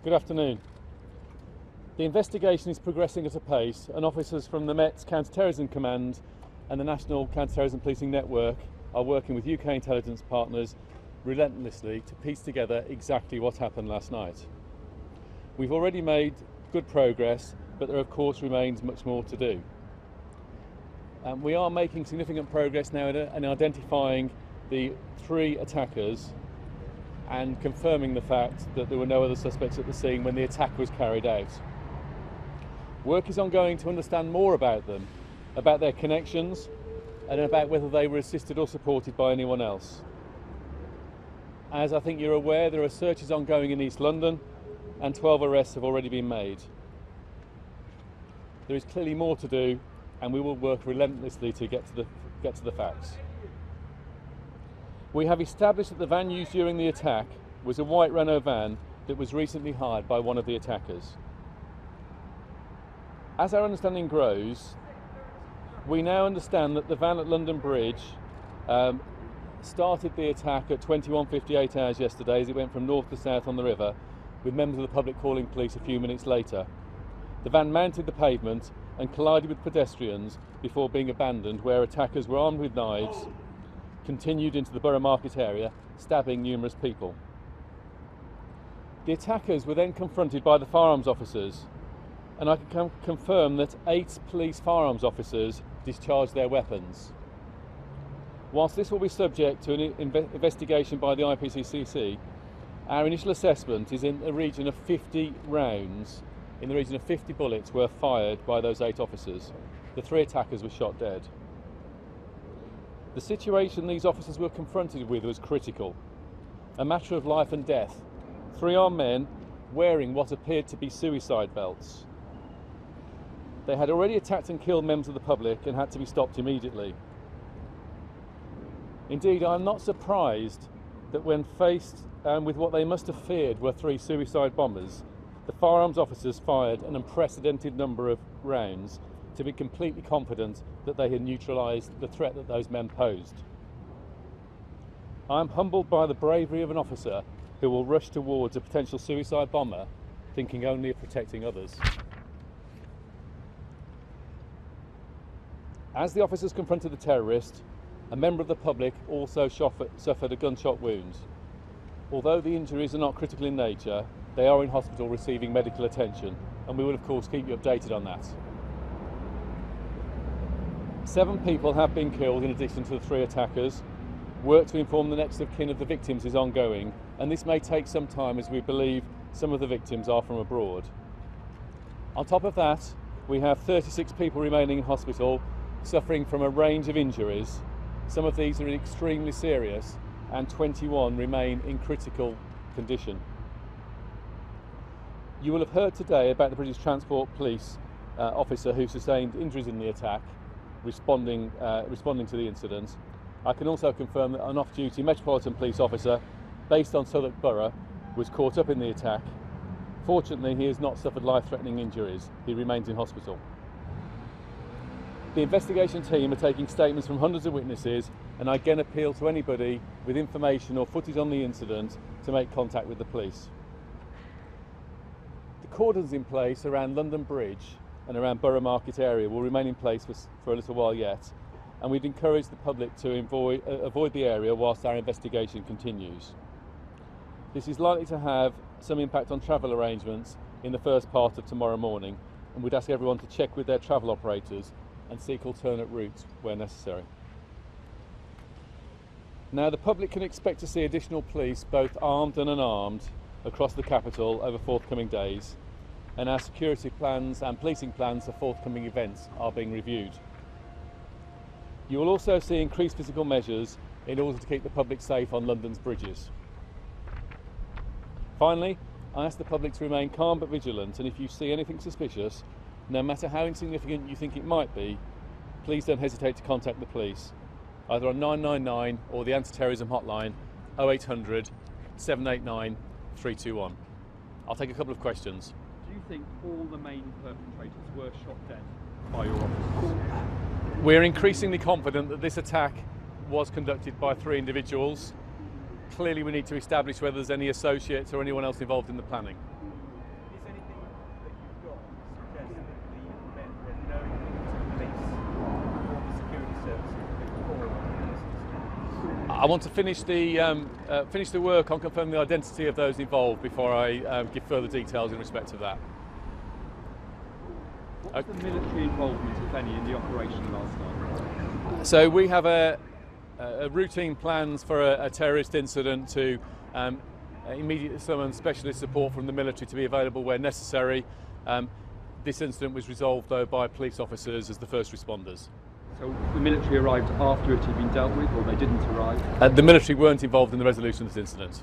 Good afternoon. The investigation is progressing at a pace, and officers from the Met's Counter-Terrorism Command and the National Counter-Terrorism Policing Network are working with UK intelligence partners relentlessly to piece together exactly what happened last night. We've already made good progress, but there of course remains much more to do. We are making significant progress now in identifying the three attackers and confirming the fact that there were no other suspects at the scene when the attack was carried out. Work is ongoing to understand more about them, about their connections, and about whether they were assisted or supported by anyone else. As I think you're aware, there are searches ongoing in East London and 12 arrests have already been made. There is clearly more to do, and we will work relentlessly to get to the facts. We have established that the van used during the attack was a white Renault van that was recently hired by one of the attackers. As our understanding grows, we now understand that the van at London Bridge started the attack at 21:58 hours yesterday as it went from north to south on the river, with members of the public calling police a few minutes later. The van mounted the pavement and collided with pedestrians before being abandoned, where attackers were armed with knives, continued into the Borough Market area, stabbing numerous people. The attackers were then confronted by the firearms officers, and I can confirm that 8 police firearms officers discharged their weapons. Whilst this will be subject to an investigation by the IPCC, our initial assessment is in the region of 50 rounds, in the region of 50 bullets were fired by those 8 officers. The 3 attackers were shot dead. The situation these officers were confronted with was critical, a matter of life and death. 3 armed men wearing what appeared to be suicide belts. They had already attacked and killed members of the public and had to be stopped immediately. Indeed, I'm not surprised that when faced with what they must have feared were 3 suicide bombers, the firearms officers fired an unprecedented number of rounds to be completely confident that they had neutralised the threat that those men posed. I am humbled by the bravery of an officer who will rush towards a potential suicide bomber thinking only of protecting others. As the officers confronted the terrorist, a member of the public also suffered a gunshot wound. Although the injuries are not critical in nature, they are in hospital receiving medical attention, and we will of course keep you updated on that. 7 people have been killed in addition to the 3 attackers. Work to inform the next of kin of the victims is ongoing, and this may take some time as we believe some of the victims are from abroad. On top of that, we have 36 people remaining in hospital suffering from a range of injuries. Some of these are extremely serious and 21 remain in critical condition. You will have heard today about the British Transport Police officer who sustained injuries in the attack, responding to the incident. I can also confirm that an off-duty Metropolitan Police officer based on Southwark Borough was caught up in the attack. Fortunately, he has not suffered life-threatening injuries. He remains in hospital. The investigation team are taking statements from hundreds of witnesses, and I again appeal to anybody with information or footage on the incident to make contact with the police. The cordons in place around London Bridge and around Borough Market area will remain in place for a little while yet, and we'd encourage the public to avoid the area whilst our investigation continues. This is likely to have some impact on travel arrangements in the first part of tomorrow morning, and we'd ask everyone to check with their travel operators and seek alternate routes where necessary. Now, the public can expect to see additional police, both armed and unarmed, across the capital over forthcoming days, and our security plans and policing plans for forthcoming events are being reviewed. You will also see increased physical measures in order to keep the public safe on London's bridges. Finally, I ask the public to remain calm but vigilant, and if you see anything suspicious, no matter how insignificant you think it might be, please don't hesitate to contact the police, either on 999 or the anti-terrorism hotline 0800 789 321. I'll take a couple of questions. Do you think all the main perpetrators were shot dead by your officers? We're increasingly confident that this attack was conducted by 3 individuals. Clearly we need to establish whether there's any associates or anyone else involved in the planning. I want to finish the work on confirming the identity of those involved before I give further details in respect of that. What was the military involvement, if any, in the operation last night? So we have a routine plans for a terrorist incident to immediately summon specialist support from the military to be available where necessary. This incident was resolved though by police officers as the first responders. So the military arrived after it had been dealt with, or they didn't arrive? The military weren't involved in the resolution of this incident.